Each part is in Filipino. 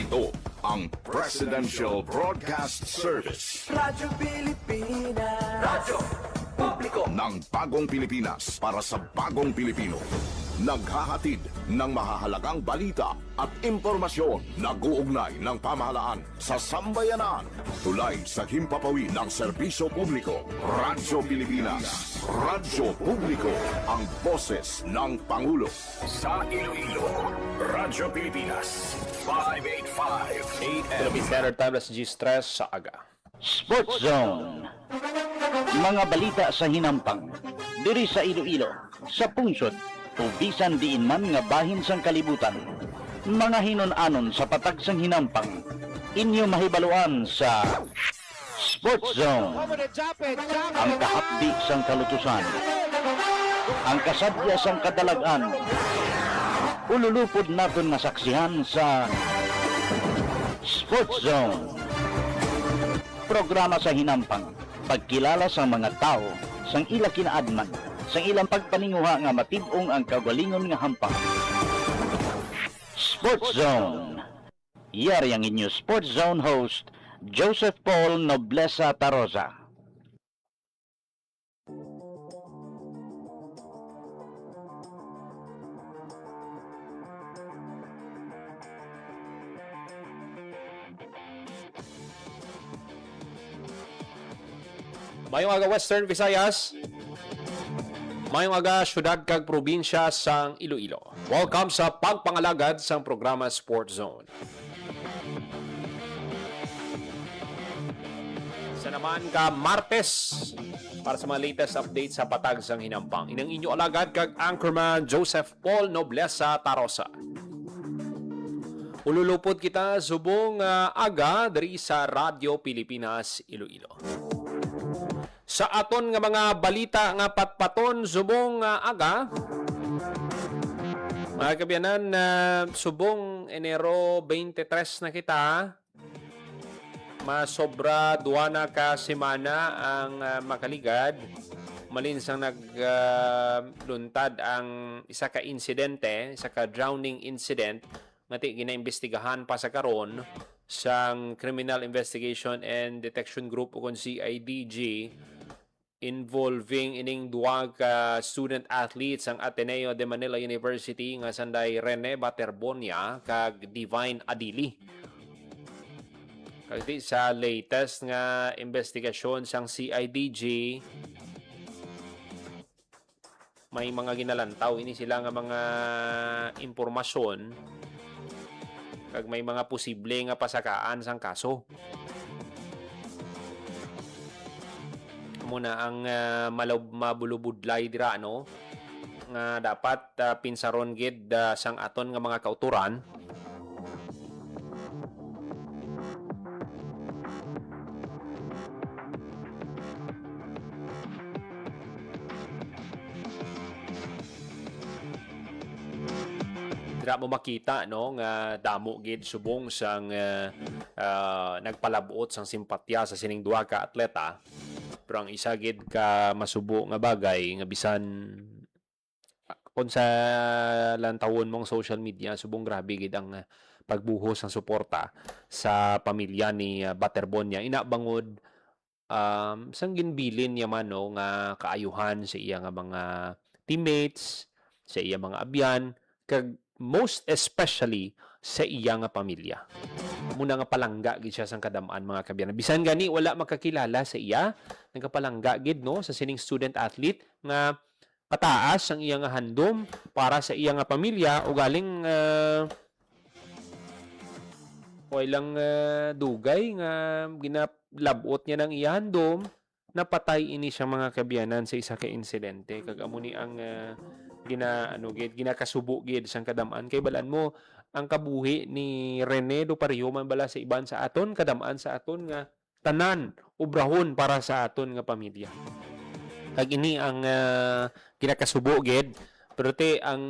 Ito ang Presidential Broadcast Service. Radyo Pilipinas. Radyo Publiko Ng bagong Pilipinas para sa bagong Pilipino. Naghahatid ng mahahalagang balita at impormasyon na guugnay ng pamahalaan sa sambayanan. Tulay sa himpapawid ng serbisyo publiko. Radyo Pilipinas. Radyo Publiko. Ang boses ng Pangulo. Sa Iloilo, Radyo Pilipinas. 585 AM. Philippine Standard Time, alas 10:03 sa aga. Sports Zone. Mga balita sa hinampang. Diri sa Iloilo, sa pungsod, tubisan diin man nga bahin sang kalibutan. Mga hinon-anon sa patag sang hinampang. Inyo mahibaluan sa Sports Zone. Ang kahapdi sang kalutusan. Ang kasadya sang kadalagan. Ululupod naton nga saksihan sa Sports Zone. Programa sa hinampang, pagkilala sa mga tao, sang ila kinaadman, sang ilang pagpaninguha nga matibong ang kagalingon nga hampang. Sports Zone. Yari ang inyo Sports Zone host, Joseph Paul Noblesa Tarosa. Mayong aga Western Visayas. Mayong aga syudad kag probinsya sang Iloilo. Welcome sa pagpangalagad sang programa Sports Zone. Sa naman ka Martes para sa mga latest updates sa patag sang hinampang. Inang inyo alagad kag anchorman Joseph Paul Noblesa Tarosa. Ululupod kita subong aga diri sa Radyo Pilipinas Iloilo. Sa aton nga mga balita nga patpaton subong aga, mga kabyanan, subong Enero 23 na kita, masobra duwana ka semana ang makaligad, malinsang nagluntad ang isa ka insidente, isa ka drowning incident, ngati ginaimbestigahan pa sa karon sang Criminal Investigation and Detection Group o CIDG involving ining duwa ka student athletes ang Ateneo de Manila University nga sanday Rene Baterbonia kag Divine Adili. Kagdi sa latest nga investigasyon sang CIDG, may mga ginalantaw ini sila nga mga impormasyon kag may mga posible nga pasakaan sang kaso. Muna ang mabulubudlay dira no nga dapat pinsaron gid sang aton nga mga kauturan. Dira mo makita no nga damo gid subong sang nagpalabuot sang simpatya sa sining duha ka atleta. Pero ang isa gid ka masubo nga bagay nga bisan kung sa lantawon mong social media subong grabe gid ang pagbuhos ng suporta sa pamilya ni Baterbonia. Ina bangod sang ginbilin niya man no nga kaayuhan sa iya nga mga teammates, sa iya mga abyan, kag most especially sa iya nga pamilya. Muna nga palangga gid siya sang kadamaan mga kabyan. Bisan gani wala makakilala sa iya, nagapalangga gid no sa sining student athlete nga pataas ang iya nga handom para sa iya nga pamilya o galing lang dugay nga ginalabot niya ng iya handom, napatay ini siya mga kabyanan sa isa ka insidente kag amo ni ang ginakasubo gid sang kadamaan kay balaan mo ang kabuhi ni Rene do Pareho man bala sa iban sa aton kadamaan sa aton nga tanan ubrahon para sa aton nga pamilya. Kag ini ang ginakasubo gid pero te ang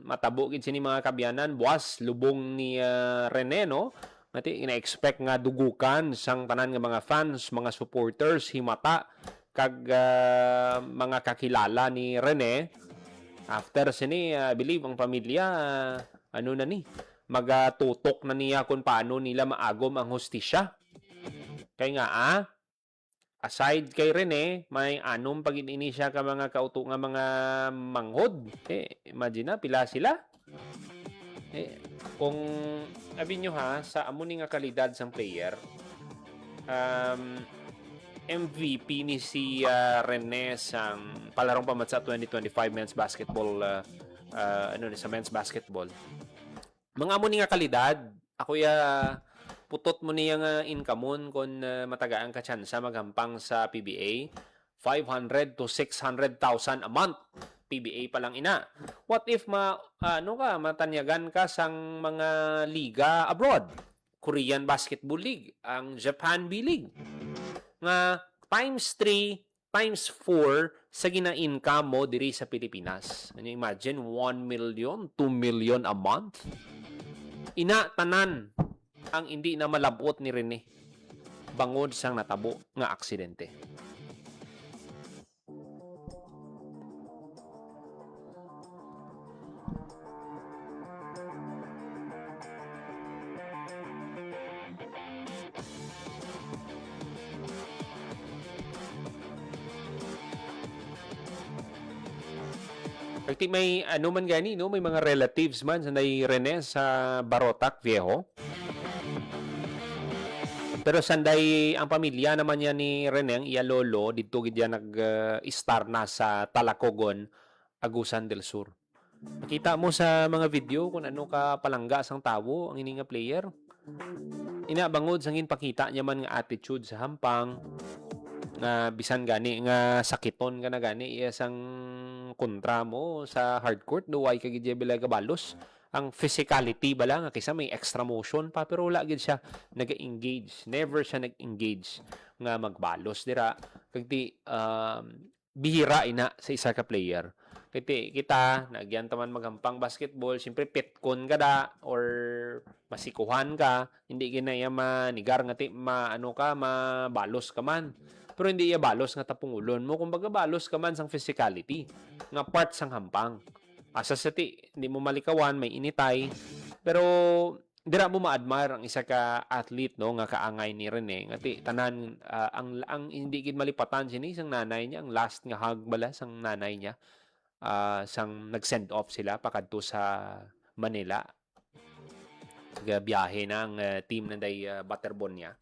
matabo gid sini mga kabyanan buwas lubong ni Rene no. Mati ina-expect nga dugukan sang tanan nga mga fans, mga supporters himata kag mga kakilala ni Rene. After sini, I believe ang pamilya magatutok na niya kung paano nila maagom ang hustisya. Kaya nga aside kay Rene, may anom pag ini siya ka mga kauto nga mga manghod. Imagine na, pila sila. Kung abi nyo sa amuni nga kalidad sang player, MVP ni si Rene sang palarong pamatsa 2025 men's basketball sa men's basketball. Mga amuni nga kalidad, ako putot mo niya nga income kung matagaan ka tsansa maghampang sa PBA, 500 to 600,000 a month. PBA pa lang ina. What if matanyagan ka sang mga liga abroad? Korean Basketball League, ang Japan B-League. Nga times 3, times 4 sa gina-income mo diri sa Pilipinas. Ano imagine 1 million, 2 million a month? Ina tanan ang hindi na malabot ni Rene bangod sang natabo nga aksidente. Pagti may man gani, no? May mga relatives man sa Rene sa Barotac Viejo. Pero sanday ang pamilya naman niya ni Rene, ang iya lolo, dito gid nag-star na sa Talacogon, Agusan del Sur. Makita mo sa mga video kung ano ka palangga sang tawo ang ini nga player. Inabangod sang ginpakita niya man nga attitude sa hampang, nga bisan gani nga sakiton ka na gani iya sang kontra mo sa hardcourt duway ka gid bilang kabalos. Ang physicality bala nga kaysa may extra motion pa pero wala gid siya nag-engage. Never siya nag-engage nga magbalos dira. Kagti bihira ina sa isa ka player. Kagti kita nagyan taman maghampang basketball, siyempre pitkon ka da or masikuhan ka, hindi ginaya manigar nga mabalos ka man. Pero hindi iya balos nga tapungulon mo. Kumbaga balos ka man sang physicality nga part sang hampang. Asa hindi mo malikawan, may initay. Pero dira mo ma-admire ang isa ka athlete no nga kaangay ni Rene. Ngati tanan ang hindi gid malipatan sini sang nanay niya, ang last nga hug bala sang nanay niya. Sang nag-send off sila pakadto sa Manila. Biyahe na ang team na Butterbon niya.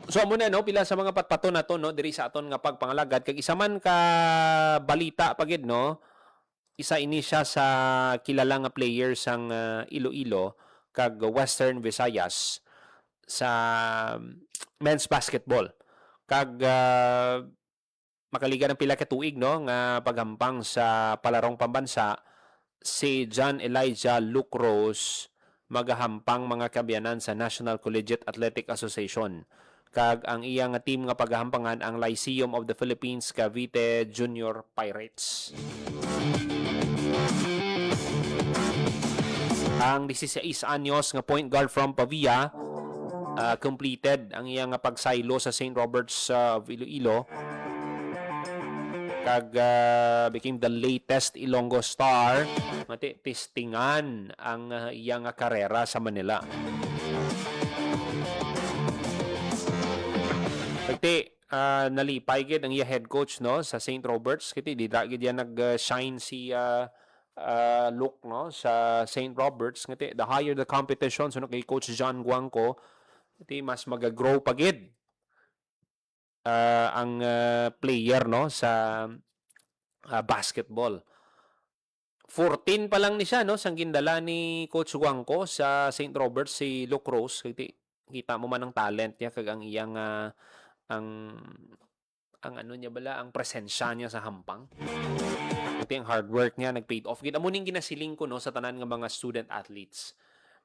So muna no pila sa mga patpato na to no diri sa aton nga pagpangalagad kag isa man ka balita pagid no, isa ini siya sa kilala nga player sang Iloilo kag Western Visayas sa men's basketball. Kag makaliga ng pila ka tuig no nga paghampang sa palarong pambansa, si John Elijah Lucros magahampang mga kabyanan sa National Collegiate Athletic Association. Kag ang iyang team nga paghampangan ang Lyceum of the Philippines Cavite Junior Pirates. Ang 16 anyos nga point guard from Pavia completed ang iyang pagsaylo sa St. Robert's of Iloilo. Kag became the latest Ilonggo star testingan ang iyang karera sa Manila. Pagti nalipay gid ang iya head coach no sa St. Roberts kiti di gid yan nag-shine si Luke no sa St. Roberts ngati the higher the competition so kay coach John Guangco kiti mas mag-grow pa gid ang player no sa basketball. 14 pa lang ni siya no sang gindala ni coach Guangco sa St. Roberts si Luke Rose kiti kita mo man ang talent niya kag ang iyang ang ano niya bala ang presensya niya sa hampang. Ito yung hard work niya nag-paid off. Kita mo ning ginasiling ko no sa tanan nga mga student athletes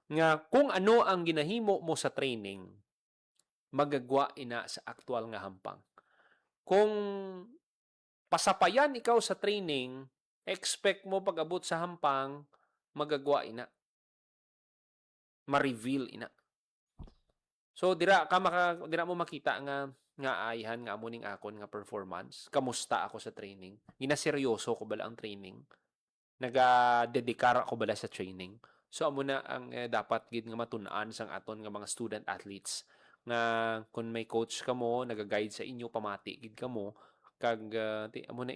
nga kung ano ang ginahimo mo sa training magagwa ina sa aktual nga hampang. Kung pasapayan ikaw sa training, expect mo pag-abot sa hampang magagwa ina. Ma-reveal ina. So dira mo makita nga ayhan nga amo ning akon nga performance. Kamusta ako sa training? Ginaseryoso ko bala ang training? Naga-dedikar ako bala sa training? So amo na ang dapat gid nga matun-an sang aton nga mga student athletes nga kung may coach kamo naga-guide sa inyo pamati gid kamo kag amo na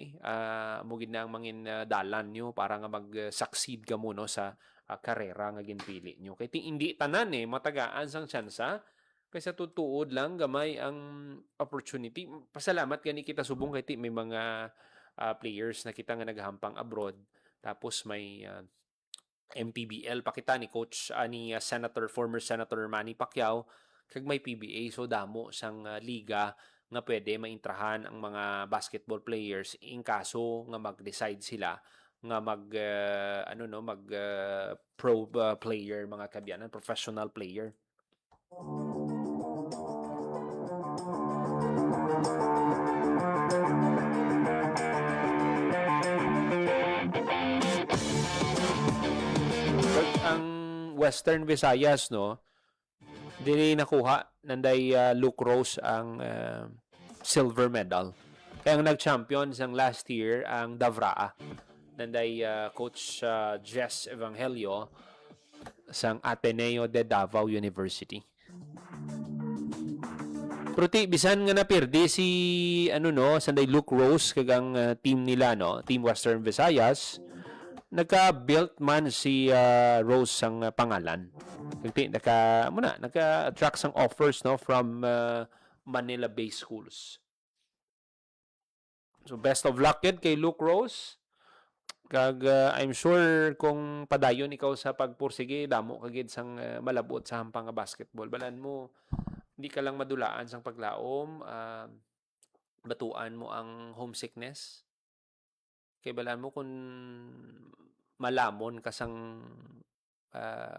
amo gid na ang mangin dalan nyo para nga mag-succeed kamo no sa karera nga ginpili nyo. Kay hindi tanan matagaan sang tsansa kay sa tutuod lang gamay ang opportunity. Pasalamat gani kita subong kay may mga players na kita nga naghampang abroad tapos may MPBL pa kita ni coach ni former Senator Manny Pacquiao kag may PBA so damo sang liga nga pwede maintrahan ang mga basketball players in kaso nga mag-decide sila nga pro player mga kabyanan, professional player. Ang Western Visayas no dili nakuha nanday Luke Rose ang silver medal. Kaya ang nag-champion sang last year ang Davraa. Nanday coach Jess Evangelio sang Ateneo de Davao University. Pero bisan nga napirdi si sanday Luke Rose kagang team nila no, Team Western Visayas. Nagka-built man si Rose sang pangalan. Naka-attract sang offers no from Manila-based schools. So best of luck kay Luke Rose. Kag I'm sure kung padayon ikaw sa pagpursige damo kagid sang malabot sa hampang nga basketball. Balan mo hindi ka lang madulaan sang paglaom, batuan mo ang homesickness. Kay balan mo kung malamon ka sang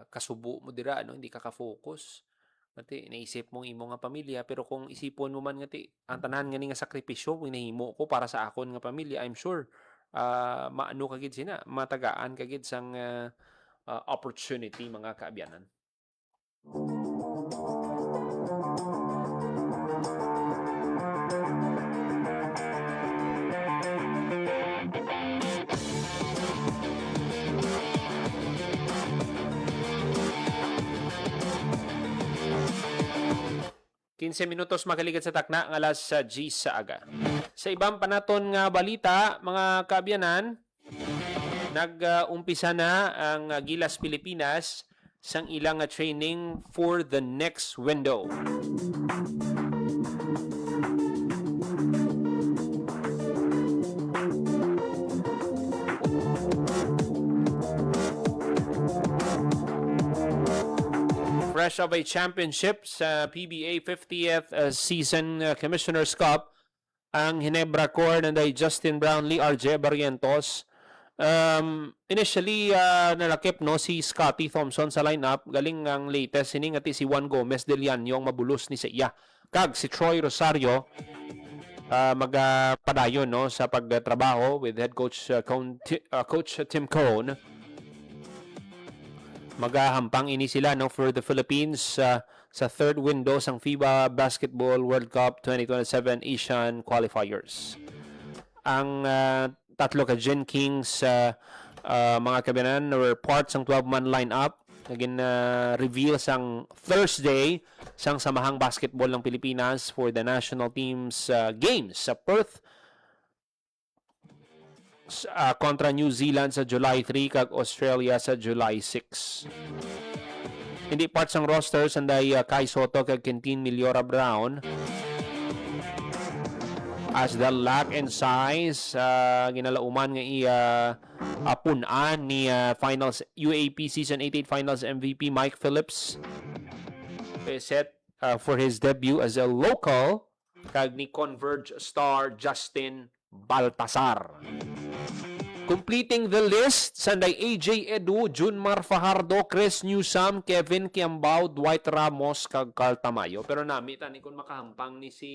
kasubo mo dira hindi ka ka-focus. Ngati naisip mong imo nga pamilya pero kung isipon mo man ngati ang tanan nga sakripisyo hinahimo ko para sa akon nga pamilya, I'm sure maano kagid sina, matagaan kagid sang opportunity mga kaabyanan. 15 minutos makaligat sa takna ng alas 10 sa aga. Sa ibang panaton nga balita, mga kaabyanan, nag-umpisa na ang Gilas Pilipinas sang ilang training for the next window. Fresh of a championship sa PBA 50th Season Commissioner's Cup, ang Ginebra core nanday Justin Brownlee, RJ Barrientos. Initially, nalakip si Scotty Thompson sa lineup. Galing ang latest sining ati si Juan Gomez de Lian yung mabulos ni Seiya. Kag si Troy Rosario magpadayon sa pagtrabaho with head coach Coach Tim Cone. Magahampang ini sila for the Philippines sa third window sang FIBA Basketball World Cup 2027 Asian Qualifiers. Ang tatlo ka Gen Kings mga kabinan were part sang 12-man lineup. Naging reveal sang Thursday sang Samahang Basketball ng Pilipinas for the national team's games sa Perth kontra New Zealand sa July 3 kag Australia sa July 6. Hindi part sang roster sanday Kai Soto kag Quintin Miliora Brown. As the lack in size, ginalauman nga punan ni Finals UAP Season 88 Finals MVP Mike Phillips. Set for his debut as a local kag ni Converge star Justin Baltasar. Completing the list, sanday AJ Edu, Junmar Fajardo, Chris Newsome, Kevin Kiambao, Dwight Ramos, kag Carl Tamayo. Pero nami, tani kung makahampang ni si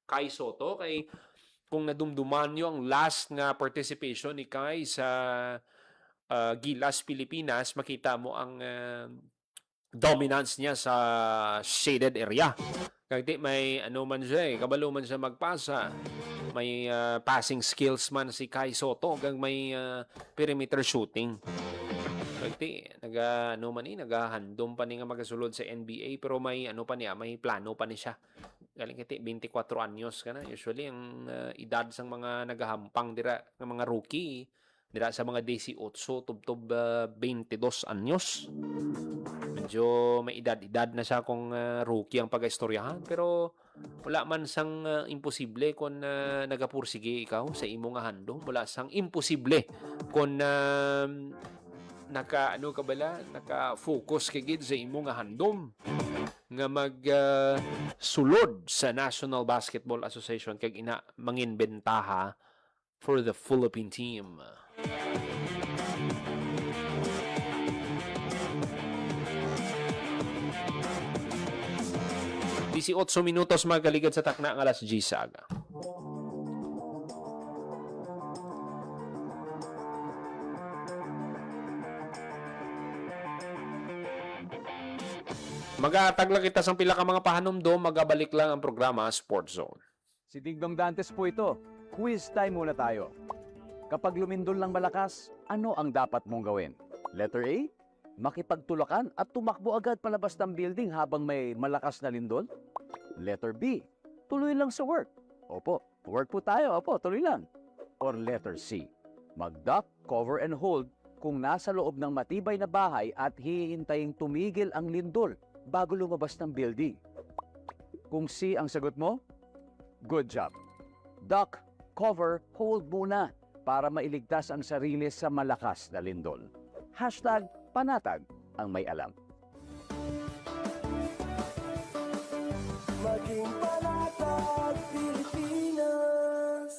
Kai Soto, kay kung nadumduman nyo ang last nga participation ni Kai sa Gilas Pilipinas, makita mo ang dominance niya sa shaded area. Kaya may man siya kabalo man siya magpasa. May passing skills man si Kai Soto, gang may perimeter shooting. ano man nagahandom pa ni nga magasulod sa NBA pero may ano pa niya, may plano pa ni siya. Galing kiti 24 anyos ka na. Usually ang edad sang mga nagahampang dira ng mga rookie dira sa mga 18 tubtob 22 anyos. Medyo may edad na siya kung rookie ang pag-istoryahan pero wala man sang imposible kung nagapursige ikaw sa imo nga handom. Wala sang imposible kung naka-focus ka gid sa imo nga handom nga sulod sa National Basketball Association kag ina manginbentaha for the Philippine team. Disi 8 minutos magaligad sa takna ng alas 10 aga. Magatagla kita sang pila ka mga pahanumdom, magabalik lang ang programa Sports Zone. Si Dingdong Dantes po ito. Quiz time muna tayo. Kapag lumindol ng malakas, ano ang dapat mong gawin? Letter A, makipagtulakan at tumakbo agad palabas ng building habang may malakas na lindol? Letter B, tuloy lang sa work. Opo, work po tayo. Opo, tuloy lang. Or letter C, mag-duck, cover and hold kung nasa loob ng matibay na bahay at hihintaying tumigil ang lindol bago lumabas ng building. Kung C ang sagot mo, good job. Duck, cover, hold muna para mailigtas ang sarili sa malakas na lindol. Hashtag panatag ang may alam. Maging panatag Pilipinas.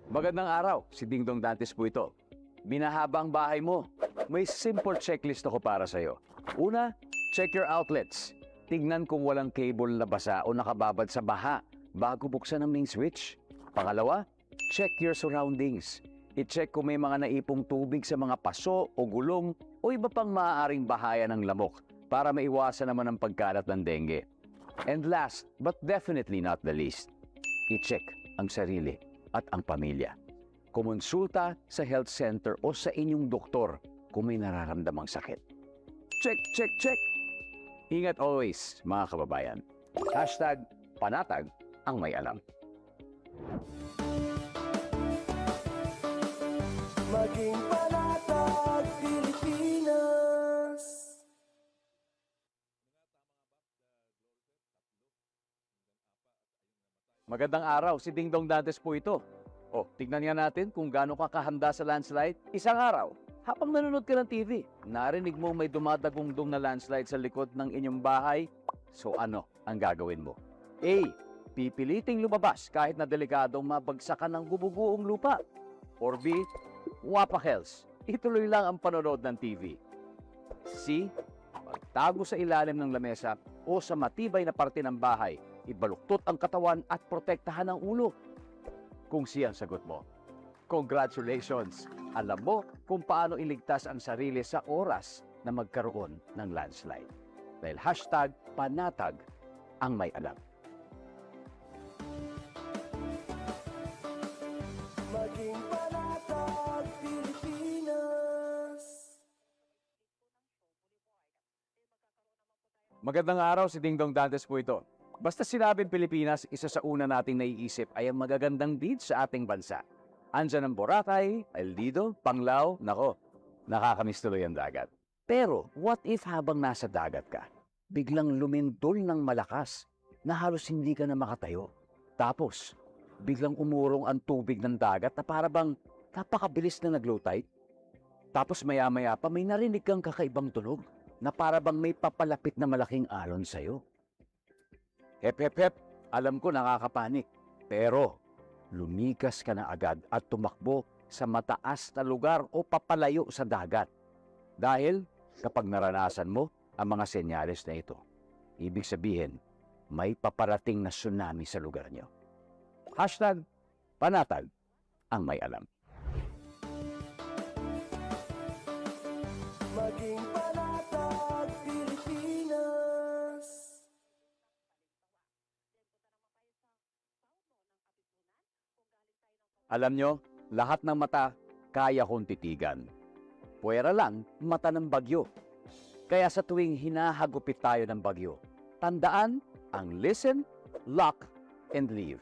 Magandang araw, si Dingdong Dantes po ito. Binahaba ang bahay mo. May simple checklist ako para sa'yo. Una, check your outlets. Tignan kung walang cable na basa o nakababad sa baha bago buksan ang main switch. Pangalawa, check your surroundings. I-check kung may mga naipong tubig sa mga paso o gulong o iba pang maaaring bahaya ng lamok para maiwasan naman ang pagkalat ng dengue. And last, but definitely not the least, i-check ang sarili at ang pamilya. Kumonsulta sa health center o sa inyong doktor kung may nararamdamang sakit. Check, check, check! Ingat always, mga kababayan. Hashtag panatag ang may alam. Maging panatag Pilipinas. Magandang araw, si Dingdong Dantes po ito. O, tignan nga natin kung gaano ka kahanda sa landslide. Isang araw, habang nanonood ka ng TV, narinig mo may dumadagungdong na landslide sa likod ng inyong bahay. So ano ang gagawin mo? A. Pipiliting lumabas kahit na delikadong mabagsakan ng bububuong lupa. Or B. Wapakels, ituloy lang ang panonood ng TV. C. Magtago sa ilalim ng lamesa o sa matibay na parte ng bahay. Ibaluktot ang katawan at protektahan ang ulo. Kung siya ang sagot mo, congratulations! Alam mo kung paano iligtas ang sarili sa oras na magkaroon ng landslide. Dahil hashtag panatag ang may alam. Maging panatag Pilipinas. Magandang araw, si Dingdong Dantes po ito. Basta sinabing Pilipinas, isa sa una nating naiisip ay ang magagandang beach sa ating bansa. Andyan ang Boracay, El Nido, Panglao, nako, nakakamiss tuloy ang dagat. Pero what if habang nasa dagat ka, biglang lumindol ng malakas na halos hindi ka na makatayo? Tapos, biglang umurong ang tubig ng dagat na para bang napakabilis na nag-low tide? Tapos maya-maya pa may narinig kang kakaibang tunog na para bang may papalapit na malaking alon sa'yo. Hep, hep, hep, alam ko nakakapanik. Pero, lumikas ka na agad at tumakbo sa mataas na lugar o papalayo sa dagat. Dahil, kapag naranasan mo ang mga senyales na ito, ibig sabihin, may paparating na tsunami sa lugar nyo. Hashtag, panatag ang may alam. Maging panatag Pilipinas. Alam nyo, lahat ng mata kaya kong titigan. Puwera lang mata ng bagyo. Kaya sa tuwing hinahagupit tayo ng bagyo, tandaan ang listen, lock, and leave.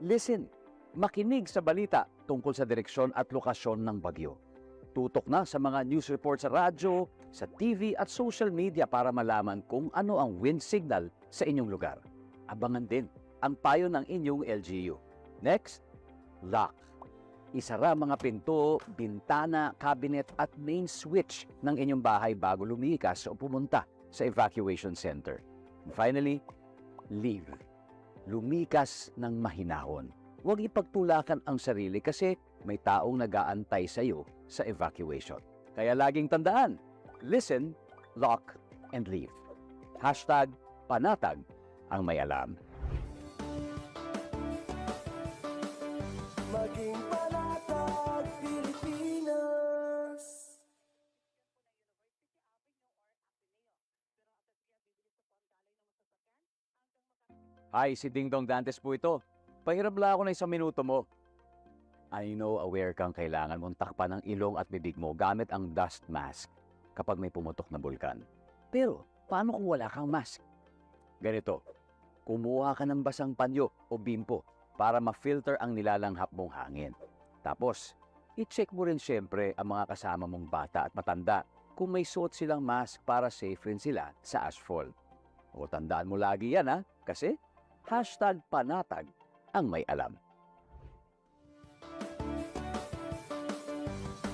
Listen, makinig sa balita tungkol sa direksyon at lokasyon ng bagyo. Tutok na sa mga news report sa radyo, sa TV at social media para malaman kung ano ang wind signal sa inyong lugar. Abangan din ang payo ng inyong LGU. Next, lock. Isara mga pinto, bintana, cabinet at main switch ng inyong bahay bago lumikas o pumunta sa evacuation center. And finally, leave. Lumikas ng mahinahon. Huwag ipagtulakan ang sarili kasi may taong nag-aantay sa iyo sa evacuation. Kaya laging tandaan, listen, lock, and leave. Hashtag panatag ang may alam. Maging panatag Pilipinas. Hi, si Ding Dong Dantes po ito. Pahiram lang ako ng 1 minuto mo. I know aware kang kailangan mong takpan ang ilong at bibig mo gamit ang dust mask kapag may pumutok na bulkan. Pero, paano kung wala kang mask? Ganito, kumuha ka ng basang panyo o bimpo para ma-filter ang nilalanghap mong hangin. Tapos, i-check mo rin siyempre ang mga kasama mong bata at matanda kung may suot silang mask para safe rin sila sa ashfall. O tandaan mo lagi yan ha, kasi hashtag panatag ang may alam.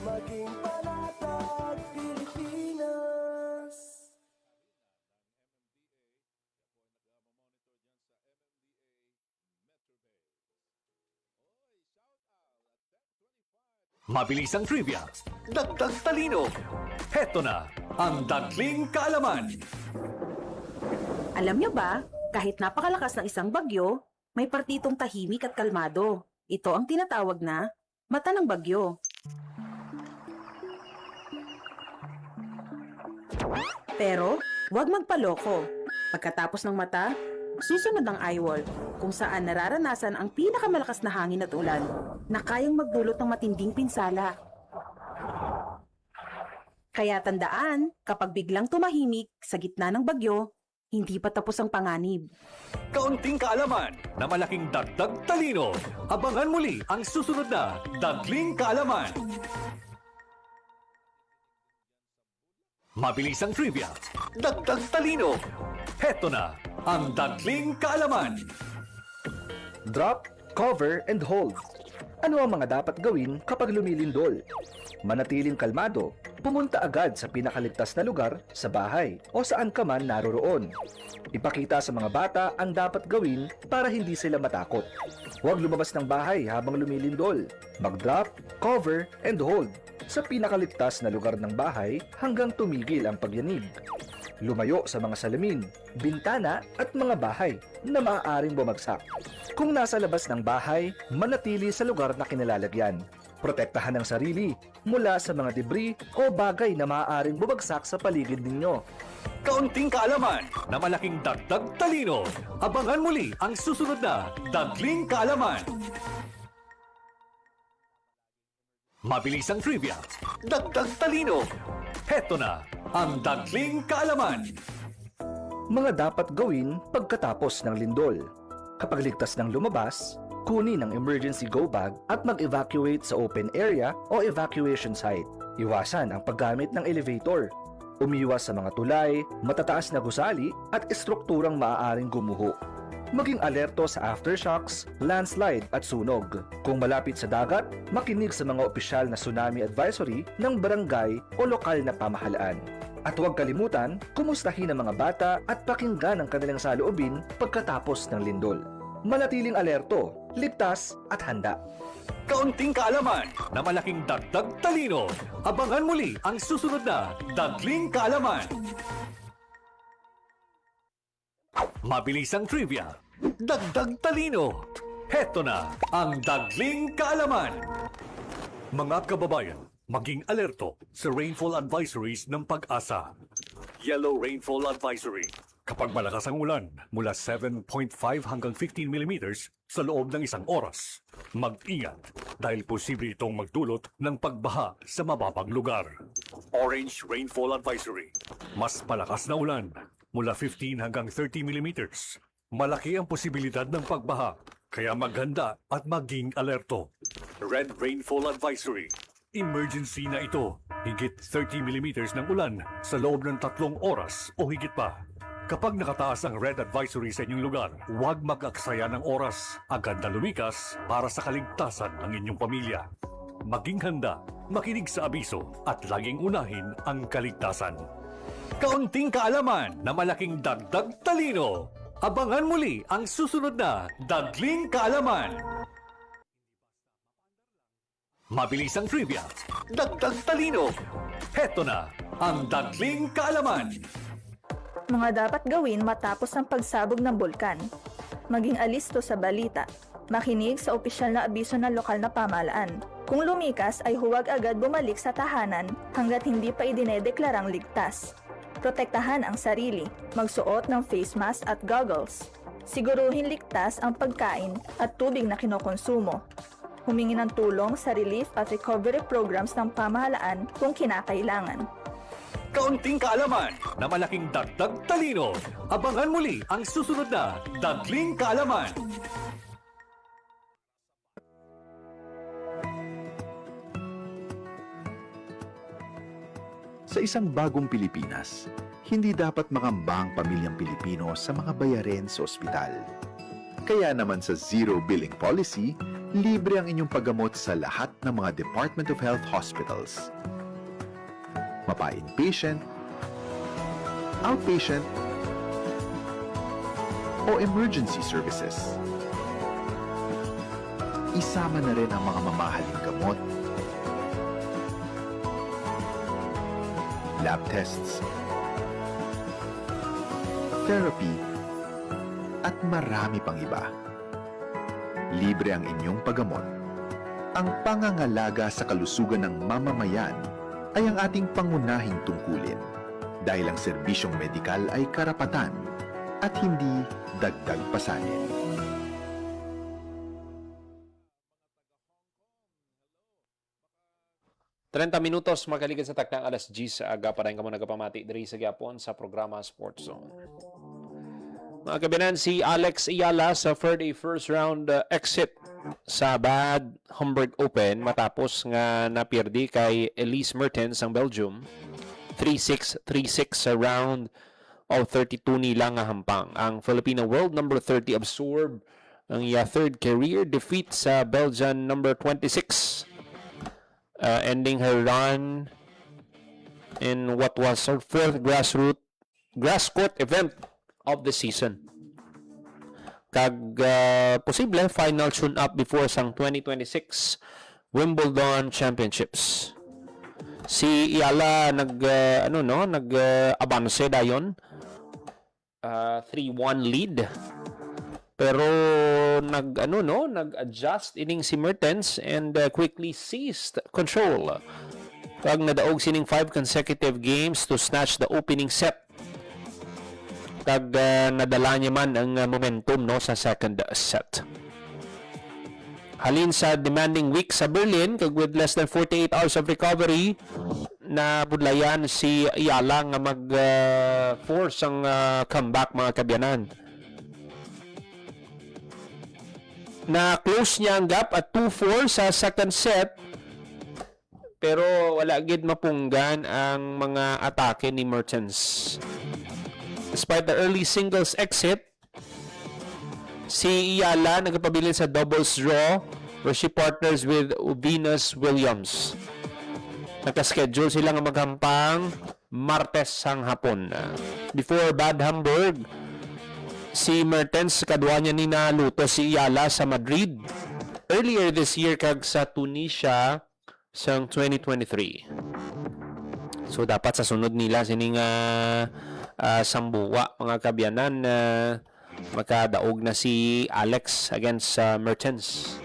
Maging panatag Pilipinas. Mabilis ang trivia, dagdag talino. Heto na ang Dagling Kaalaman. Alam niyo ba, kahit napakalakas ng isang bagyo, may partitong tahimik at kalmado. Ito ang tinatawag na mata ng bagyo. Pero, huwag magpaloko. Pagkatapos ng mata, susunod ang eyewall, kung saan nararanasan ang pinakamalakas na hangin at ulan na kayang magdulot ng matinding pinsala. Kaya tandaan, kapag biglang tumahimik sa gitna ng bagyo, hindi pa tapos ang panganib. Kaunting kaalaman na malaking dagdag talino. Abangan muli ang susunod na Dagling Kaalaman. Mabilis ang trivia, dagdag talino. Heto na ang Dagling Kaalaman. Drop, cover, and hold. Ano ang mga dapat gawin kapag lumilindol? Manatiling kalmado, pumunta agad sa pinakaligtas na lugar sa bahay o saan ka man naroroon. Ipakita sa mga bata ang dapat gawin para hindi sila matakot. Huwag lumabas ng bahay habang lumilindol. Mag-drop, cover, and hold sa pinakaligtas na lugar ng bahay hanggang tumigil ang pagyanig. Lumayo sa mga salamin, bintana at mga bahay na maaaring bumagsak. Kung nasa labas ng bahay, manatili sa lugar na kinalalagyan. Protektahan ang sarili mula sa mga debris o bagay na maaaring bumagsak sa paligid ninyo. Kaunting kaalaman na malaking dagdag talino. Abangan muli ang susunod na Dagling Kaalaman. Mabilis ang trivia, dagdag talino. Heto na ang Dagling Kaalaman. Mga dapat gawin pagkatapos ng lindol. Kapag ligtas ng lumabas, kunin ang emergency go bag at mag-evacuate sa open area o evacuation site. Iwasan ang paggamit ng elevator. Umiwas sa mga tulay, matataas na gusali at estrukturang maaaring gumuho. Maging alerto sa aftershocks, landslide at sunog. Kung malapit sa dagat, makinig sa mga opisyal na tsunami advisory ng barangay o lokal na pamahalaan. At huwag kalimutan, kumustahin ang mga bata at pakinggan ang kanilang saloobin pagkatapos ng lindol. Manatiling alerto, ligtas at handa. Kaunting kaalaman na malaking dagdag talino. Abangan muli ang susunod na Dagling Kaalaman. Mabilis ang trivia, dagdag talino. Heto na ang Dagling Kaalaman. Mga kababayan, maging alerto sa rainfall advisories ng Pag-asa. Yellow Rainfall Advisory. Kapag malakas ang ulan, mula 7.5 hanggang 15 millimeters sa loob ng isang oras, mag-ingat dahil posible itong magdulot ng pagbaha sa mababang lugar. Orange Rainfall Advisory. Mas malakas na ulan, mula 15 hanggang 30 millimeters. Malaki ang posibilidad ng pagbaha, kaya maghanda at maging alerto. Red Rainfall Advisory. Emergency na ito. Higit 30 millimeters ng ulan sa loob ng 3 oras o higit pa. Kapag nakataas ang red advisory sa inyong lugar, huwag mag-aksaya ng oras. Agad na lumikas para sa kaligtasan ng inyong pamilya. Maging handa, makinig sa abiso at laging unahin ang kaligtasan. Kaunting kaalaman na malaking dagdag talino. Abangan muli ang susunod na Dagling Kaalaman. Mabilis ang trivia, dagdag talino. Heto na ang Dagling Kaalaman. Mga dapat gawin matapos ang pagsabog ng bulkan. Maging alisto sa balita. Makinig sa opisyal na abiso ng lokal na pamahalaan. Kung lumikas ay huwag agad bumalik sa tahanan hanggat hindi pa idinedeklarang ligtas. Protektahan ang sarili. Magsuot ng face mask at goggles. Siguruhin ligtas ang pagkain at tubig na kinokonsumo. Humingi ng tulong sa relief at recovery programs ng pamahalaan kung kinakailangan. Kaunting kaalaman na malaking dagdag talino. Abangan muli ang susunod na Dagling Kaalaman. Sa isang bagong Pilipinas, hindi dapat mangamba ang pamilyang Pilipino sa mga bayarin sa ospital. Kaya naman sa Zero Billing Policy, libre ang inyong paggamot sa lahat ng mga Department of Health hospitals. Mapa-inpatient, outpatient, o emergency services. Isama na rin ang mga mamahaling gamot, lab tests, therapy, at marami pang iba. Libre ang inyong paggamot. Ang pangangalaga sa kalusugan ng mamamayan ay ang ating pangunahing tungkulin dahil ang serbisyong medikal ay karapatan at hindi dagdag pasanin. Minutos makaligan sa takdang alas 10 sa aga pa rin ka mo nagapamati diri sa Gyapon sa programa Sports Zone. Mga kabinan, si Alex Ayala sa first round exit sa Bad Homburg Open matapos nga napierdi kay Elise Mertens ang Belgium 3-6, 3-6 sa round of 32 nila nga hampang. Ang Filipino world number 30 absorb ang third career defeat sa Belgian number 26. Ending her run in what was her fourth grass court event of the season. Kag posible final tune up before sang 2026 Wimbledon Championships. Si Ayala nag-abance dayon 3-1 lead. Pero nag-adjust ining si Mertens and quickly seized control. Kag nadaog sining 5 consecutive games to snatch the opening set. Kag nadala niya man ang momentum sa second set. Halin sa demanding week sa Berlin, kag with less than 48 hours of recovery, na budlayan si Ayala nga mag-force ang comeback, mga kabyanan. Na-close niya ang gap at 2-4 sa second set, pero wala gid mapunggan ang mga atake ni Mertens. Despite the early singles exit, si Ayala nagpabilin sa doubles draw where she partners with Venus Williams. Nakaschedule sila nga maghampang Martes sang hapon. Before Bad Homburg, si Mertens kadwa niya ni naluto si Ayala sa Madrid earlier this year kag sa Tunisia sang 2023. So dapat sa sunod nila sining sambuwa, mga kabyanan, makadaog na si Alex against Mertens.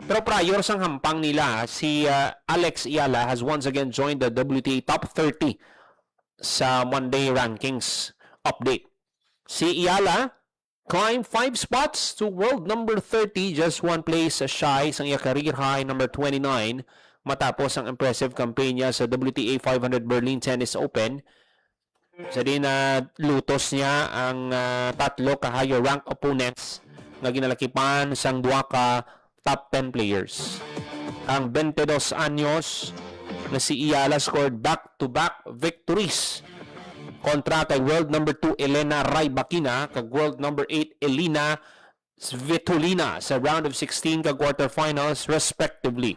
Pero prior sang hampang nila, si Alex Ayala has once again joined the WTA top 30 sa Monday rankings update. Si Iyala climbed 5 spots to world number 30, just one place shy sa iya career high number 29 matapos ang impressive campaign niya sa WTA 500 Berlin Tennis Open. Sa din na lutos niya ang tatlo ka higher rank opponents nga ginalakipan sang duha ka top 10 players. Ang 22 anyos na si Iyala scored back-to-back victories kontra kay world number 2 Elena Rybakina kag world number 8 Elina Svitolina sa round of 16 ka quarterfinals respectively,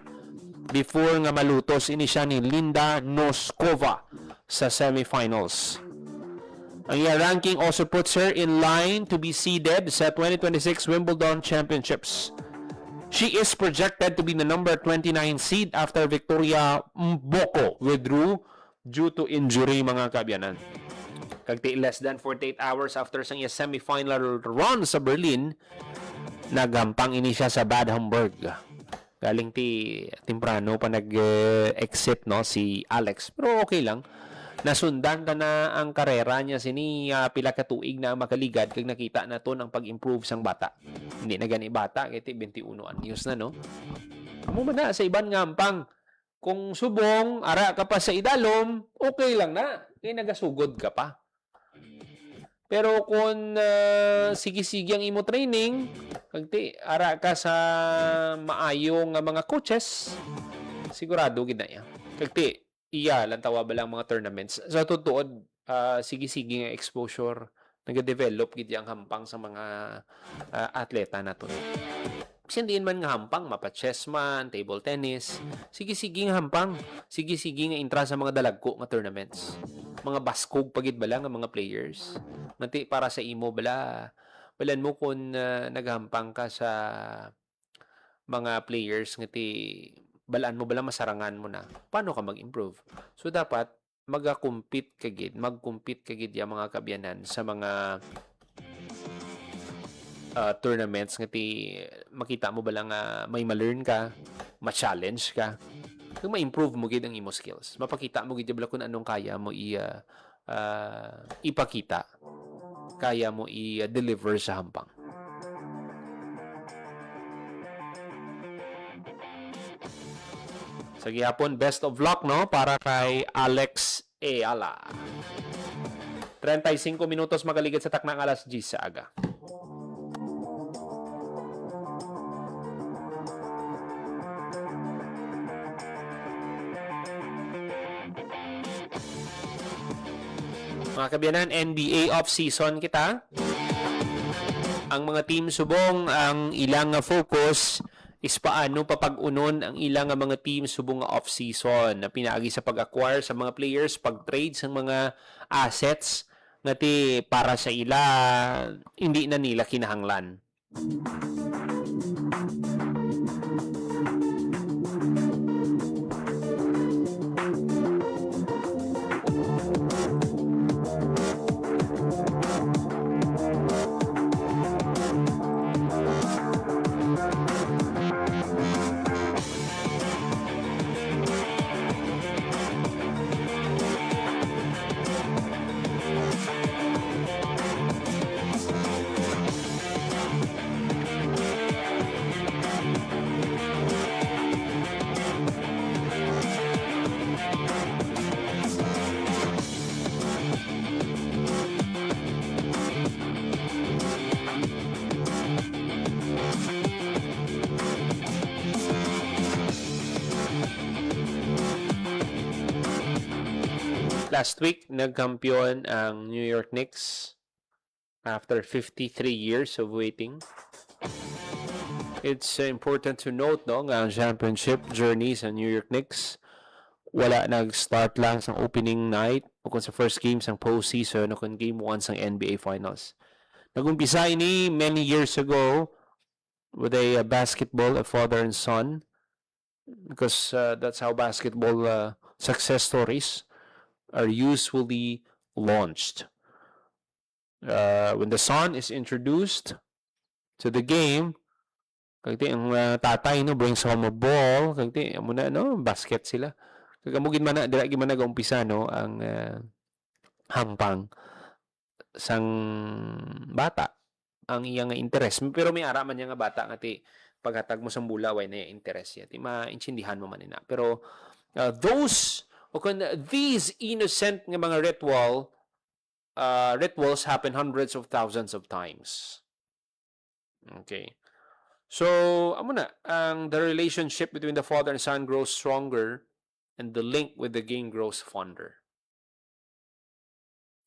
before nga malutos ini siya ni Linda Noskova sa semifinals. Ang iya ranking also puts her in line to be seeded sa 2026 Wimbledon Championships. She is projected to be the number 29 seed after Victoria Mboko withdrew due to injury, mga kabyanan. Kagti less than 48 hours after sa iya semifinal run sa Berlin, nagampang ini siya sa Bad Homburg. Galing temprano pa nag-exit no si Alex, pero okay lang. Nasundan ka na ang karera niya sini pila ka tuig na makaligad kag nakita na to ang pag-improve sang bata. Hindi na gani bata kay 21 anyos na no. Amo man na sa iban nga ampang kung subong ara ka pa sa idalom, okay lang na. Kay nagasugod ka pa. Pero kung sige-sige ang imo training, kagti ara ka sa maayong mga coaches, sigurado gid na ya. Kagti iya lang tawa ba lang mga tournaments. Sa tutuod, sige-sige nga exposure nag-develop gid ang hampang sa mga atleta nato. Kasi man nga hampang, mapa-chess man, table tennis, sige-sige nga hampang, sige-sige nga intra sa mga dalagko nga tournaments. Mga baskog pagid bala nga mga players. Nanti para sa imo bala, balan mo kung naghampang ka sa mga players ngati balaan mo bala masarangan mo na. Paano ka mag-improve? So dapat mag-compete kagid yung mga kabyanan sa mga tournaments ngati makita mo ba lang may ma-learn ka, ma-challenge ka, kung ma-improve mo gid ang imo skills. Mapakita mo gid bala kung anong kaya mo ipakita. Kaya mo i-deliver sa hampang. Sa gihapon, best of luck no para kay Alex Iyala. 35 minutos magaligid sa taknang alas 10 sa aga. Mga kabyanan, NBA off-season kita. Ang mga team subong, ang ilang focus is paano papag-unon ang ilang mga team subong off-season na pinaagi sa pag-acquire sa mga players, pag-trade sa mga assets ngati para sa ila hindi na nila kinahanglan. Last week, nagkampiyon ang New York Knicks after 53 years of waiting. It's important to note no, nga ang championship journey sa New York Knicks wala nag-start lang sa opening night o kung sa first game sa postseason o kung game 1 sa NBA Finals. Nag-umpisa ini many years ago with a basketball, a father and son, because that's how basketball success stories are usually launched. When the son is introduced to the game, kagti ang tatay no brings home a ball, kagti amo na no basket sila. Kagamugin man na dira gi man nag-umpisa no ang hampang sang bata ang iyang nga interes. Pero may ara man niya nga bata nga ti paghatag mo sang bula way na interes ya. Ti maintindihan mo man ina. Pero these innocent nga mga rituals happen hundreds of thousands of times. Okay. So, amo na, the relationship between the father and son grows stronger and the link with the game grows fonder.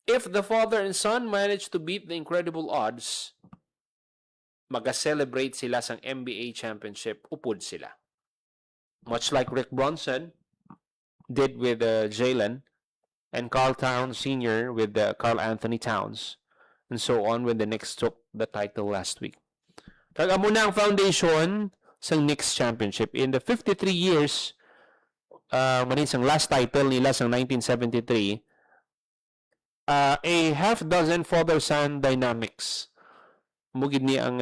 If the father and son manage to beat the incredible odds, mag-celebrate sila sang NBA championship, upod sila. Much like Rick Bronson did with Jalen and Carl Towns Sr. with Carl Anthony Towns, and so on when the Knicks took the title last week. Kag amo na ang foundation sang Knicks championship. In the 53 years, manin sang last title nila sang 1973, a half-dozen father-son dynamics mugid ni ang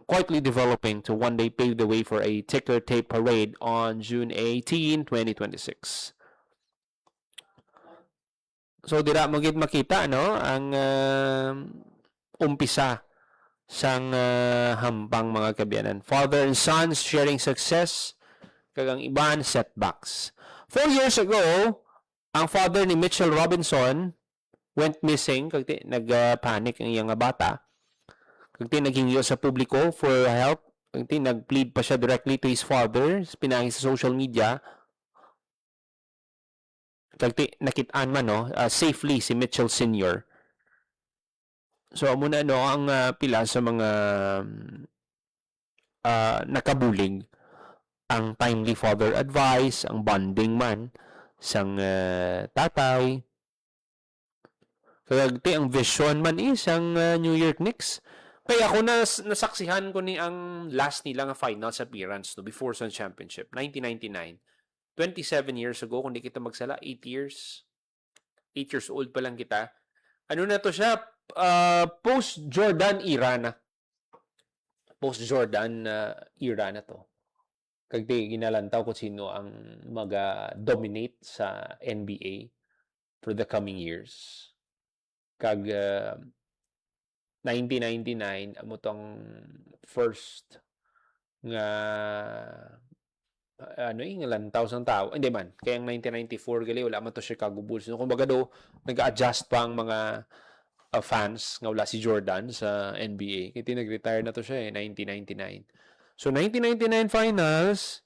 quietly developing to one day pave the way for a ticker tape parade on June 18, 2026. So dira mugid makita no ang umpisa sang hampang mga kabiyanan. Father and sons sharing success kag ang iban setbacks. 4 years ago, ang father ni Mitchell Robinson went missing kag nagpanic ang iyang bata. Kag naghingiyo sa publiko for help. Kag nagplead pa siya directly to his father, pinangi sa social media. Kag nakitaan man no, safely si Mitchell Sr. So amo na no ang pila sa mga nakabulig ang timely father advice, ang bonding man sang tatay. Kagti ang vision man is ang New York Knicks. Kaya ako nasaksihan ko ni ang last nila nga finals appearance no before sa championship 1999. 27 years ago kung di kita magsala, 8 years. 8 years old pa lang kita. Ano na to siya? Post-Jordan era na. Post-Jordan era na to. Kagdi ginalantaw kung sino ang mag-dominate sa NBA for the coming years. Kag 1999 amo tong first nga lantaw sang tao. Hindi man, kaya ang 1994 gali wala man to Chicago Bulls. So, kumbaga do nag-adjust pa ang mga fans nga wala si Jordan sa NBA. Kaya nag-retire na to siya 1999. So 1999 finals,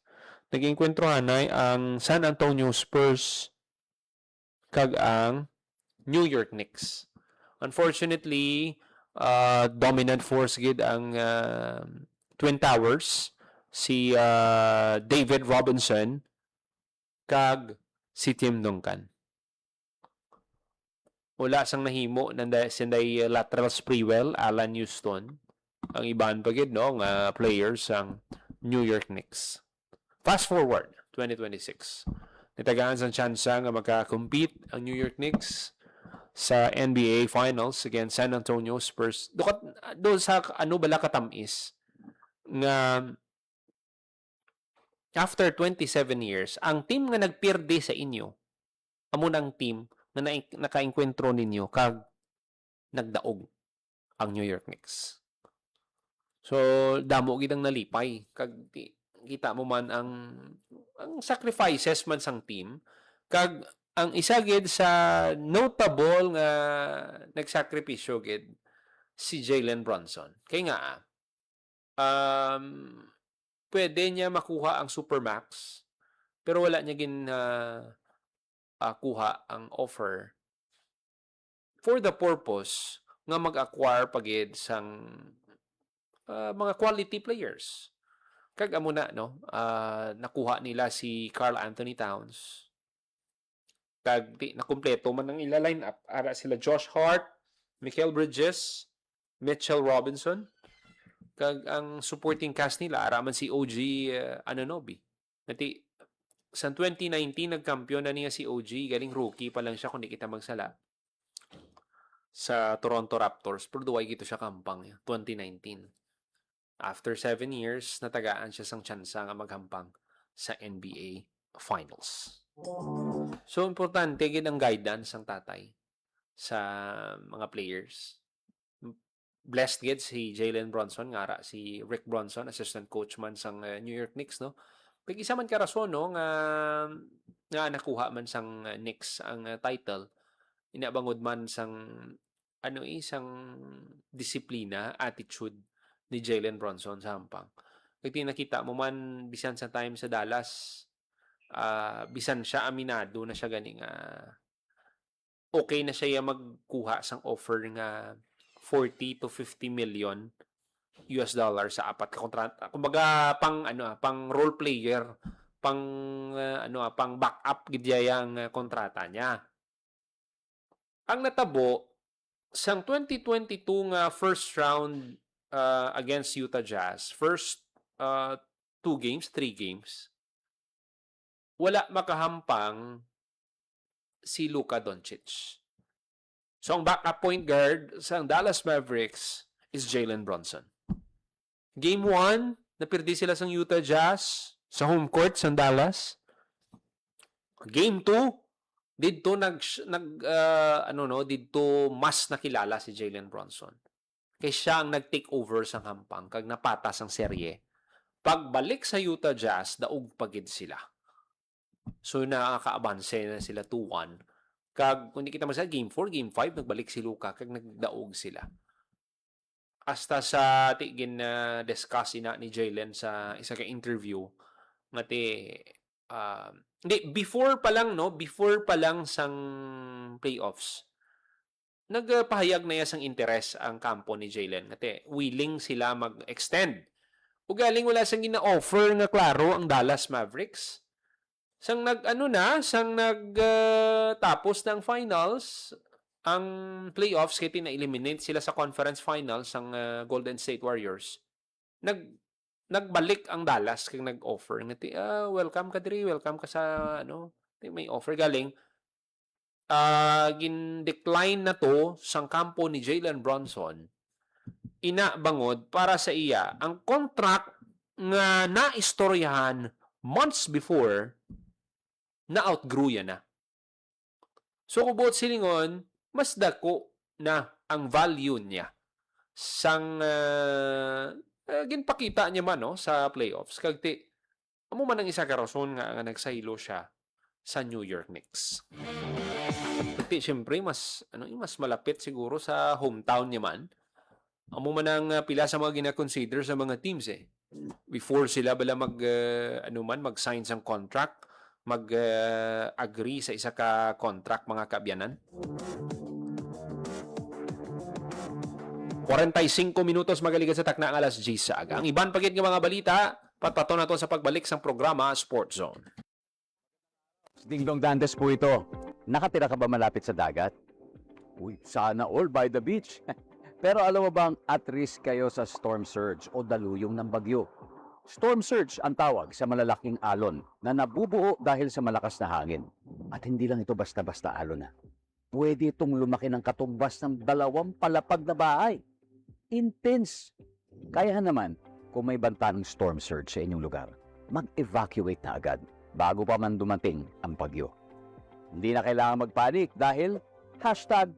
naging kwentrohan ay ang San Antonio Spurs kag ang New York Knicks. Unfortunately, dominant force gid ang Twin Towers, si David Robinson kag si Tim Duncan. Wala sang nahimo sinday Latrell Sprewell, Alan Houston, ang iban pagid no nga players ang New York Knicks. Fast forward 2026. Nitagaan sang tsansa nga maka-compete ang New York Knicks sa NBA Finals against San Antonio Spurs. Do sa ano bala katamis nga after 27 years, ang team nga nagpirde sa inyo, amo nang team na nakaengkwentro ninyo kag nagdaog ang New York Knicks. So, damo gid ang nalipay kag kita mo man ang sacrifices man sang team kag ang isa gid sa notable nga nagsakripisyo gid si Jalen Brunson. Kay nga pwede niya makuha ang Supermax pero wala niya kuha ang offer for the purpose nga mag-acquire pagid sang mga quality players. Kag amo na no, nakuha nila si Carl Anthony Towns. Kag nakumpleto man ang ila lineup. Ara sila Josh Hart, Mikal Bridges, Mitchell Robinson. Kag ang supporting cast nila ara man si OG Anunoby. Nati sa 2019 nagkampiyon na niya si OG, galing rookie pa lang siya kung di kita magsala sa Toronto Raptors. Pero duway gito siya kampang 2019. After 7 years, natagaan siya sang tsansa nga maghampang sa NBA Finals. So, importante gid ang guidance ng tatay. sa mga players. Blessed gid si Jalen Bronson nga ra si Rick Bronson, assistant coach man sang New York Knicks, no. Kag isa man ka rason, no, nga nakuha man sang Knicks ang title. Inabangod man sang isang disiplina, attitude ni Jalen Bronson sa hampang. Kag nakita mo man bisan sa time sa Dallas, bisan siya aminado na siya ganing okay na siya magkuha sang offer nga 40 to 50 million US dollar sa apat ka kontrata. Kumbaga pang role player, pang backup gid yang kontrata niya. Ang natabo sang 2022 nga first round against Utah Jazz, first 3 games, wala makahampang si Luka Doncic. So, ang backup point guard sa Dallas Mavericks is Jalen Bronson. Game 1, napirdi sila sa Utah Jazz sa home court sa Dallas. Game 2, dito dito mas nakilala si Jalen Bronson. Kaya siya ang nag-take over sa hampang kag napatas ang serye. Pagbalik sa Utah Jazz, daog pagid sila. So, nakaka-abanse na sila 2-1. Kag, kung di kita masaya, Game 4, Game 5, nagbalik si Luka, kag nagdaog sila. Hasta sa tigin na discuss na ni Jalen sa isa ka interview, before pa lang sang playoffs, nagpahayag na sang interes ang kampo ni Jalen. Willing sila mag-extend. O galing wala sang gina-offer nga klaro ang Dallas Mavericks. Sang tapos ng finals, ang playoffs kaya na-eliminate sila sa conference finals ang Golden State Warriors. Nagbalik ang Dallas kung nag-offer. Welcome ka diri, welcome ka sa may offer galing. Gin-decline na to sang kampo ni Jalen Bronson. Inabangod para sa iya ang contract nga naistoryahan months before na-outgrew yan na. So, kubot silingon, mas dako na ang value niya sang ginpakita niya man sa playoffs. Kagti, amo man ang isa ka rason nga nagsahilo siya sa New York Knicks. Kagti, syempre, mas malapit siguro sa hometown niya man. Amo man ang pila sa mga gina-consider sa mga teams before sila bala mag-sign sang contract, mag-agree sa isa ka contract, mga kaabyanan. 45 minutos magaligad sa takna ang alas 10 sa aga. Ang iban pagit ng mga balita, patpato na to sa pagbalik sa programa Sport Zone. Dingdong Dantes po ito. Nakatira ka ba malapit sa dagat? Uy, sana all by the beach. Pero alam mo bang at risk kayo sa storm surge o daluyong ng bagyo? Storm surge ang tawag sa malalaking alon na nabubuo dahil sa malakas na hangin. At hindi lang ito basta-basta alon na. Pwede itong lumaki ng katumbas ng 2 palapag na bahay. Intense. Kaya naman, kung may banta ng storm surge sa inyong lugar, mag-evacuate na agad bago pa man dumating ang bagyo. Hindi na kailangan magpanik dahil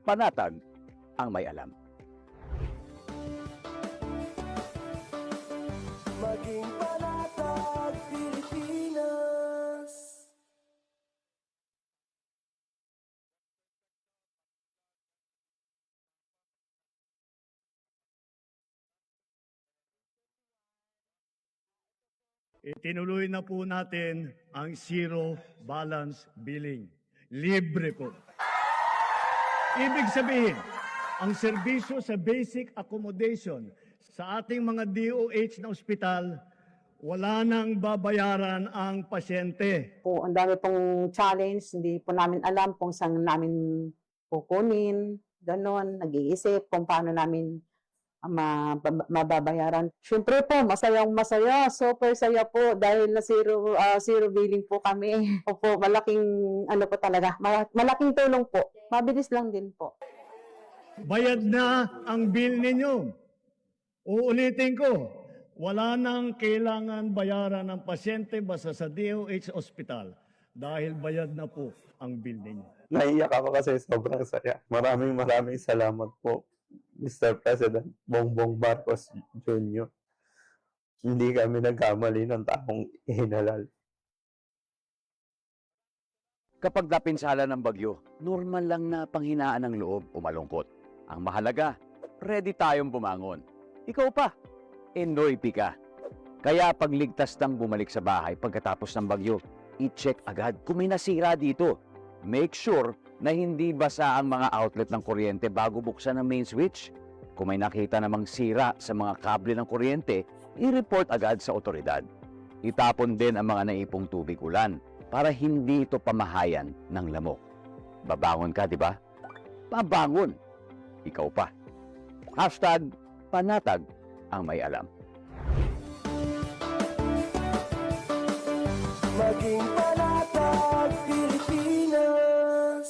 #panatag ang may alam. Maging panatag Pilipinas. Itinuloy na po natin ang zero balance billing. Libre po. Ibig sabihin, ang serbisyo sa basic accommodation sa ating mga DOH na ospital, wala nang babayaran ang pasyente. Ang dami pong challenge, hindi po namin alam kung saan namin kukunin, ganon, nag-iisip kung paano namin mababayaran. Siyempre po, masayang masaya, super saya po dahil na zero billing po kami. Opo, malaking po talaga, malaking tulong po. Mabilis lang din po. Bayad na ang bill ninyo. Uulitin ko, wala nang kailangan bayaran ng pasyente basta sa DOH Hospital. dahil bayad na po ang bill ninyo. Naiyak ako kasi sobrang saya. Maraming salamat po, Mr. President Bongbong Marcos Jr. Hindi kami nagkamali ng taong ihinalal. Kapag napinsala ng bagyo, normal lang na panghinaan ng loob o malungkot. Ang mahalaga, ready tayong bumangon. Ikaw pa, Enoy ka. Kaya pagligtas ng bumalik sa bahay pagkatapos ng bagyo, i-check agad kung may nasira dito. Make sure na hindi basa ang mga outlet ng kuryente bago buksan ang main switch. Kung may nakita namang sira sa mga kable ng kuryente, i-report agad sa otoridad. Itapon din ang mga naipong tubig ulan para hindi ito pamahayan ng lamok. Babangon ka, di ba? Pabangon. Ikaw pa. #panatag ang may alam. Maging panatag, Pilipinas.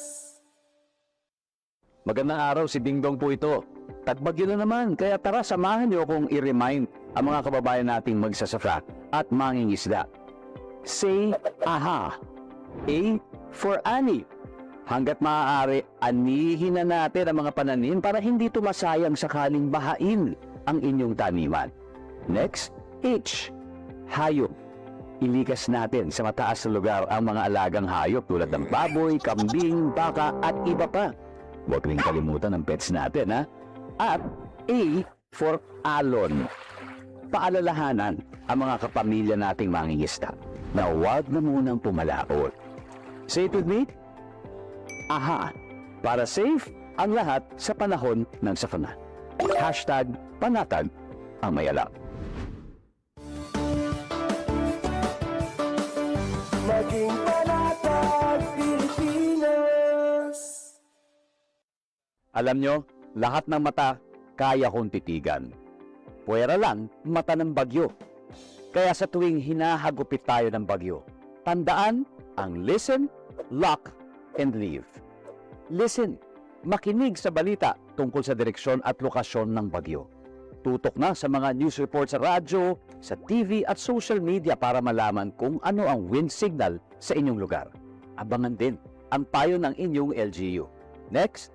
Magandang araw, si Dingdong po ito. Tagbagyo na naman, kaya tara samahan niyo akong i-remind ang mga kababayan nating magsasaka at mangingisda. Say AHA. A for ani. Hanggat maaari, anihin na natin ang mga pananim para hindi tumasayang sakaling bahain ang inyong taniman. Next, H. Hayop. Ilikas natin sa mataas na lugar ang mga alagang hayop tulad ng baboy, kambing, baka at iba pa. Huwag rin kalimutan ang pets natin, ha? At A for alon. Paalalahanan ang mga kapamilya nating mangingisda na huwag na munang pumalaot. Say it with me? AHA. Para safe ang lahat sa panahon ng sakuna. #panatag ang may alam. Maging panatag, Pilipinas. Alam nyo, lahat ng mata kaya kong titigan. Puwera lang mata ng bagyo. Kaya sa tuwing hinahagupit tayo ng bagyo, tandaan ang listen, lock, and leave. Listen, makinig sa balita tungkol sa direksyon at lokasyon ng bagyo. Tutok na sa mga news report sa radyo, sa TV at social media para malaman kung ano ang wind signal sa inyong lugar. Abangan din ang payo ng inyong LGU. Next,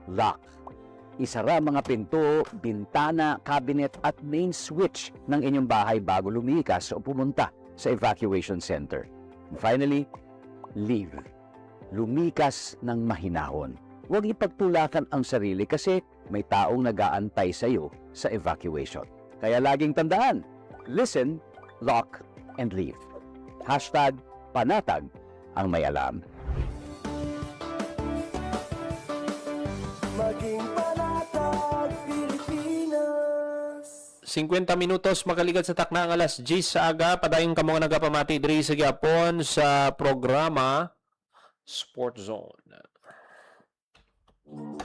lock. Isara mga pinto, bintana, cabinet at main switch ng inyong bahay bago lumikas o pumunta sa evacuation center. And finally, leave. Lumikas ng mahinahon. Huwag ipagtulakan ang sarili kasi may taong nag-aantay sa iyo sa evacuation. Kaya laging tandaan, listen, lock, and leave. #panatag ang may alam. Maging panatag, Pilipinas. 50 minutos makaligat sa takna ang alas 10 sa aga. Padayon ka mga nagapamati diri sa gyapon sa programa Sport Zone.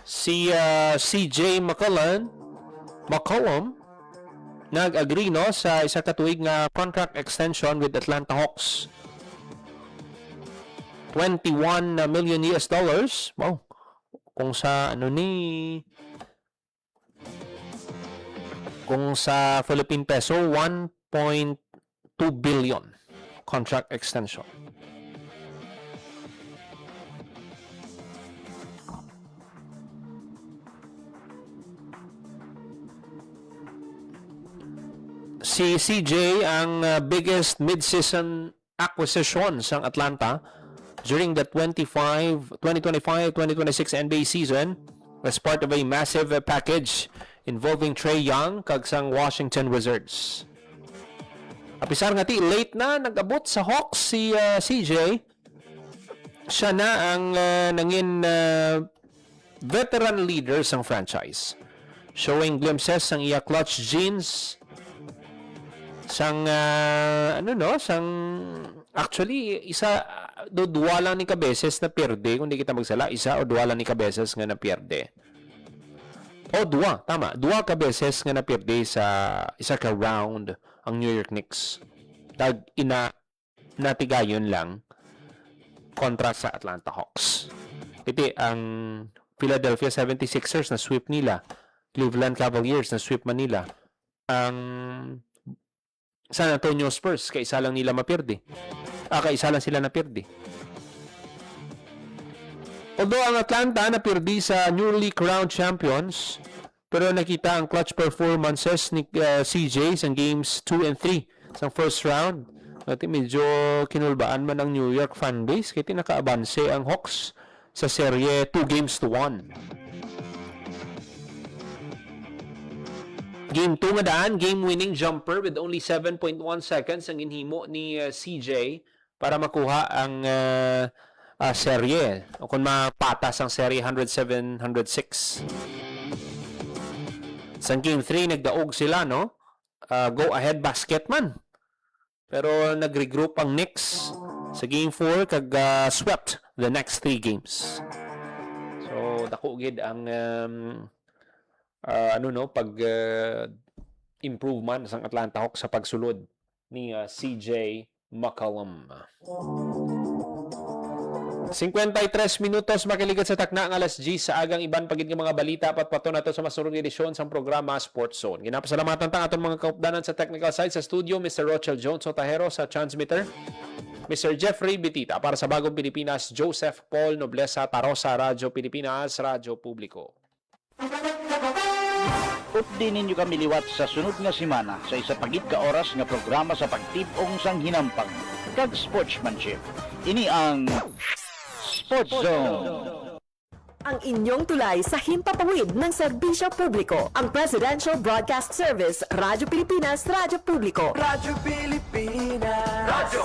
Si CJ McCollum nag-agree no sa isa ka tuig nga contract extension with Atlanta Hawks. $21 million. Wow. Kung sa kung sa Philippine peso 1.2 billion contract extension. Si CJ ang biggest mid-season acquisition sa Atlanta during the 2025-2026 NBA season as part of a massive package involving Trae Young kag sang Washington Wizards. Apisar nga ti late na nag-abot sa Hawks si CJ. Siya na ang nangin veteran leader sang franchise. Showing glimpses sang iya clutch genes sang sang actually isa do duwa lang ni kabeses na pierde kung di kita magsala, isa o duwa lang ni kabeses nga na pierde. O duwa, tama, duwa kabeses nga na pierde sa isa ka round ang New York Knicks. Tag ina natigayon lang kontra sa Atlanta Hawks. Iti ang Philadelphia 76ers na sweep nila, Cleveland Cavaliers na sweep Manila, ang San Antonio Spurs kaisa lang nila mapirdi. Kaisa lang sila napirdi. Although ang Atlanta napirdi sa newly crowned champions, pero nakita ang clutch performances ni CJ sa games 2 and 3 sa first round. At medyo kinulbaan man ang New York fanbase kaya tinakaabanse ang Hawks sa serye 2-1. Game 2 nga daan, game-winning jumper with only 7.1 seconds ang inhimo ni CJ para makuha ang serye. O kung mapatas ang serye 107-106. Sa game 3, nagdaog sila, no? Go-ahead basket man. Pero nag-regroup ang Knicks sa game 4 kag swept the next 3 games. So, dako gid ang pag improve man sang Atlanta Hawks sa pagsulod ni CJ McCollum. 53 minutos makiligat sa takna ang alas G sa agang iban pagid nga mga balita patpato nato sa masunod nga edisyon sang programa Sports Zone. Ginapasalamatan ta aton mga kaupdanan sa technical side sa studio, Mr. Rochel Jones Otahero sa transmitter, Mr. Jeffrey Bitita para sa Bagong Pilipinas, Joseph Paul Noblesa Tarosa, Radyo Pilipinas, Radyo Publiko. Updinin ninyo kami liwat sa sunod nga semana sa isa pagit ka oras nga programa sa pagtibong sang hinampang kag sportsmanship. Ini ang Sports Zone. Ang inyong tulay sa himpapawid ng serbisyo publiko. Ang Presidential Broadcast Service, Radyo Pilipinas, Radyo Publiko. Radyo Pilipinas. Radyo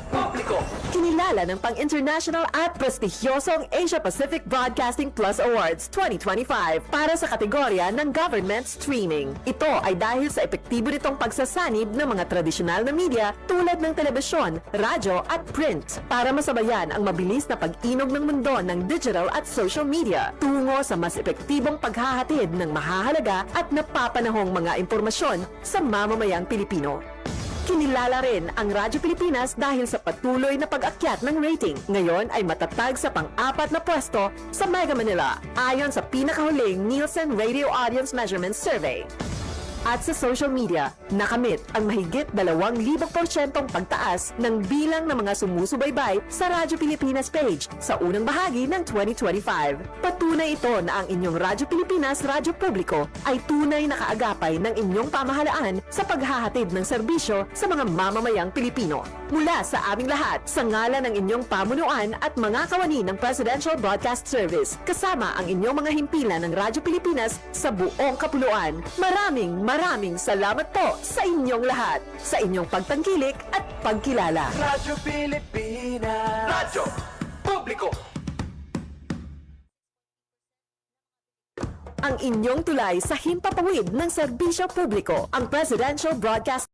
Publiko. Kinilala ng pang-international at prestigyosong Asia Pacific Broadcasting Plus Awards 2025 para sa kategorya ng Government Streaming. Ito ay dahil sa epektibo nitong pagsasanib ng mga tradisyonal na media tulad ng telebisyon, radyo at print para masabayan ang mabilis na pag-inog ng mundo ng digital at social media tungo sa mas epektibong paghahatid ng mahahalaga at napapanahong mga impormasyon sa mamamayang Pilipino. Kinilala rin ang Radyo Pilipinas dahil sa patuloy na pag-akyat ng rating. Ngayon ay matatag sa pang-4 na pwesto sa Mega Manila ayon sa pinakahuling Nielsen Radio Audience Measurement Survey. At sa social media, nakamit ang mahigit 2,000% pagtaas ng bilang ng mga sumusubaybay sa Radyo Pilipinas page sa unang bahagi ng 2025. Patunay ito na ang inyong Radyo Pilipinas Radyo Publiko ay tunay na kaagapay ng inyong pamahalaan sa paghahatid ng serbisyo sa mga mamamayang Pilipino. Mula sa aming lahat, sa ngalan ng inyong pamunuan at mga kawani ng Presidential Broadcast Service, kasama ang inyong mga himpilan ng Radyo Pilipinas sa buong kapuluan. Maraming salamat po sa inyong lahat, sa inyong pagtangkilik at pagkilala. Radyo Pilipinas. Radyo Publiko. Ang inyong tulay sa himpapawid ng serbisyo publiko, ang Presidential Broadcast